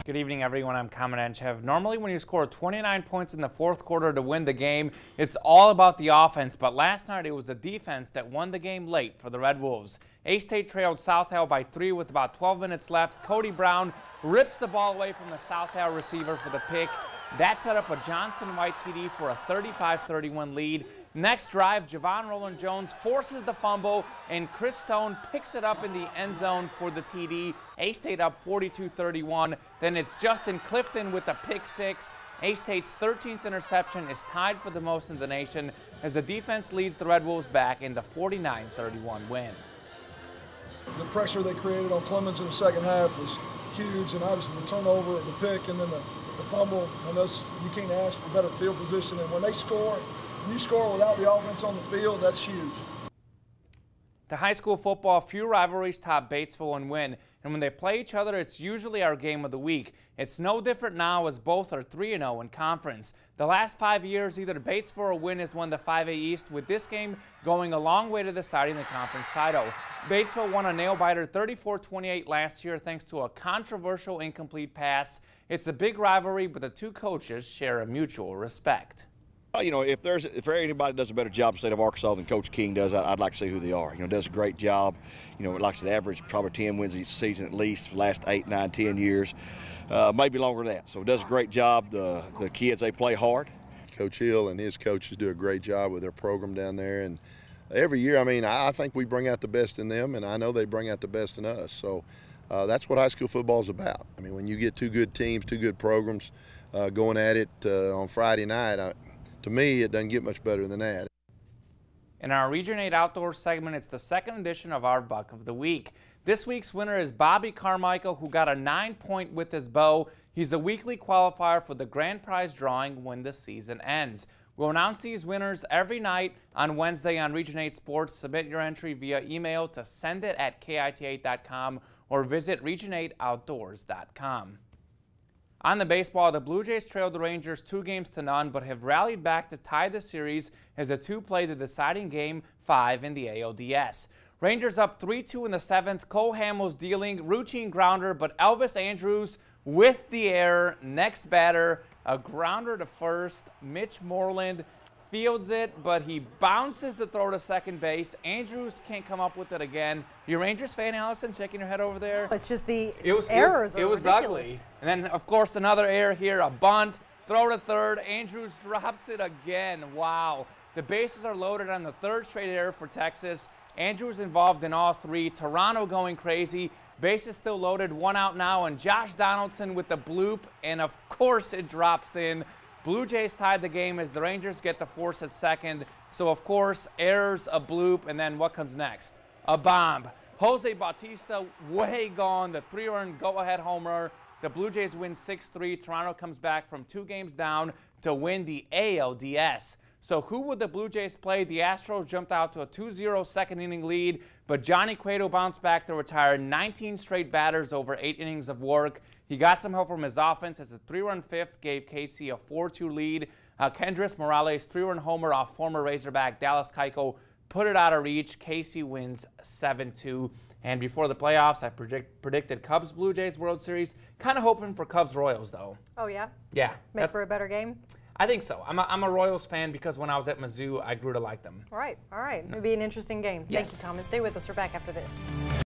Good evening, everyone. I'm Kamen Anchev. Normally, when you score 29 points in the fourth quarter to win the game, it's all about the offense. But last night, it was the defense that won the game late for the Red Wolves. A-State trailed South Hale by 3 with about 12 minutes left. Cody Brown rips the ball away from the South Hale receiver for the pick. That set up a Johnston White TD for a 35-31 lead. Next drive, Javon Roland-Jones forces the fumble, and Chris Stone picks it up in the end zone for the TD. A-State up 42-31. Then it's Justin Clifton with the pick six. A-State's 13th interception is tied for the most in the nation as the defense leads the Red Wolves back in the 49-31 win. The pressure they created on Clemens in the second half was huge, and obviously the turnover, the pick, and then the fumble. And those, you can't ask for better field position. And when they score, when you score without the offense on the field, that's huge. To high school football, few rivalries top Batesville and win, and when they play each other, it's usually our game of the week. It's no different now as both are 3-0 in conference. The last 5 years, either Batesville or Wynn has won the 5A East, with this game going a long way to deciding the conference title. Batesville won a nail-biter 34-28 last year thanks to a controversial incomplete pass. It's a big rivalry, but the two coaches share a mutual respect. You know, if anybody does a better job in the state of Arkansas than Coach King does, I'd like to see who they are. You know, does a great job. You know, like I said, average probably 10 wins each season at least for the last 8, 9, 10 years, maybe longer than that. So does a great job. The kids, they play hard. Coach Hill and his coaches do a great job with their program down there, and every year, I mean, I think we bring out the best in them, and I know they bring out the best in us. So that's what high school football is about. I mean, when you get two good teams, two good programs going at it on Friday night, to me, it doesn't get much better than that. In our Region 8 Outdoors segment, it's the second edition of our Buck of the Week. This week's winner is Bobby Carmichael, who got a 9-point with his bow. He's a weekly qualifier for the grand prize drawing when the season ends. We'll announce these winners every night on Wednesday on Region 8 Sports. Submit your entry via email to sendit@kit8.com or visit region8outdoors.com. On the baseball, the Blue Jays trailed the Rangers 2-0 but have rallied back to tie the series as the two play the deciding Game 5 in the ALDS. Rangers up 3-2 in the 7th. Cole Hamels dealing routine grounder, but Elvis Andrews with the error. Next batter, a grounder to first. Mitch Moreland fields it, but he bounces the throw to second base. Andrews can't come up with it again. You a Rangers fan, Allison, shaking your head over there? It's just the errors are ridiculous. It was ugly. And then, of course, another error here, a bunt, throw to third. Andrews drops it again. Wow. The bases are loaded on the third straight error for Texas. Andrews involved in all three. Toronto going crazy. Bases still loaded, 1 out now, and Josh Donaldson with the bloop, and of course it drops in. Blue Jays tied the game as the Rangers get the force at second. So, of course, errors, a bloop, and then what comes next? A bomb. Jose Bautista way gone, the 3-run go-ahead homer. The Blue Jays win 6-3. Toronto comes back from 2 games down to win the ALDS. So who would the Blue Jays play? The Astros jumped out to a 2-0 second-inning lead, but Johnny Cueto bounced back to retire 19 straight batters over 8 innings of work. He got some help from his offense as a 3-run fifth gave KC a 4-2 lead. Kendrys Morales' 3-run homer off former Razorback Dallas Keuchel put it out of reach. KC wins 7-2. And before the playoffs, I predicted Cubs-Blue Jays World Series. Kind of hoping for Cubs-Royals, though. Oh, yeah? Yeah. Make for a better game? I think so. I'm a Royals fan because when I was at Mizzou, I grew to like them. All right. All right. It'll be an interesting game. Yes. Thank you, Tom. And stay with us. We're back after this.